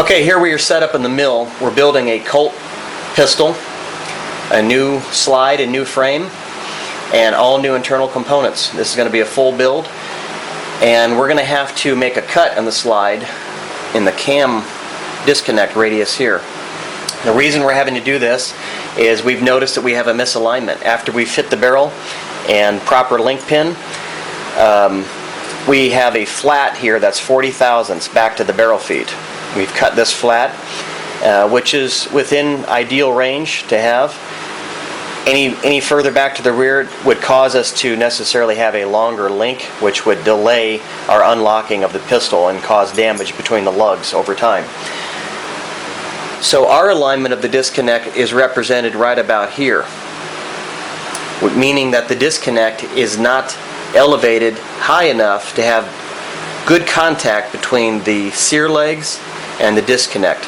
Okay, here we are set up in the mill. We're building a Colt pistol, a new slide, a new frame, and all new internal components. This is going to be a full build, and we're going to have to make a cut in the slide in the cam disconnect radius here. The reason we're having to do this is we've noticed that we have a misalignment. After we fit the barrel and proper link pin, we have a flat here that's 40 thousandths back to the barrel feet. We've cut this flat, which is within ideal range to have. Any further back to the rear would cause us to necessarily have a longer link, which would delay our unlocking of the pistol and cause damage between the lugs over time. So our alignment of the disconnect is represented right about here, meaning that the disconnect is not elevated high enough to have good contact between the sear legs and the disconnect.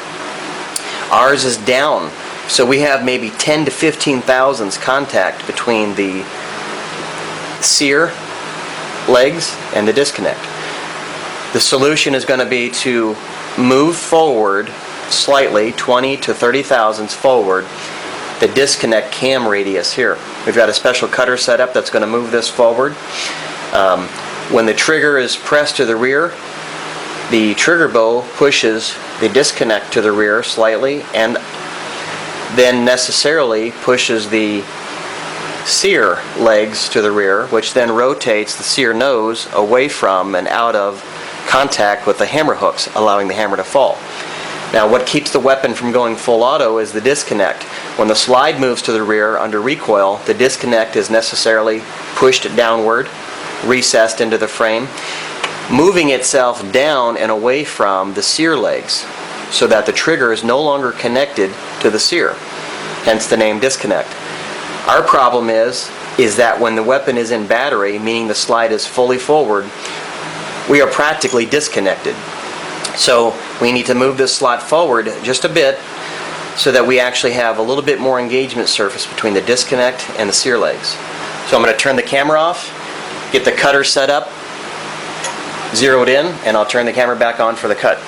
Ours is down, so we have maybe 10 to 15 thousandths contact between the sear legs and the disconnect. The solution is going to be to move forward slightly, 20 to 30 thousandths forward, the disconnect cam radius here. We've got a special cutter set up that's going to move this forward. When the trigger is pressed to the rear, the trigger bow pushes the disconnect to the rear slightly and then necessarily pushes the sear legs to the rear, which then rotates the sear nose away from and out of contact with the hammer hooks, allowing the hammer to fall. Now, what keeps the weapon from going full auto is the disconnect. When the slide moves to the rear under recoil, the disconnect is necessarily pushed downward, recessed into the frame, moving itself down and away from the sear legs so that the trigger is no longer connected to the sear, hence the name disconnect. Our problem is that when the weapon is in battery, meaning the slide is fully forward, we are practically disconnected. So we need to move this slot forward just a bit so that we actually have a little bit more engagement surface between the disconnect and the sear legs. So I'm going to turn the camera off, get the cutter set up, zeroed in, and I'll turn the camera back on for the cut.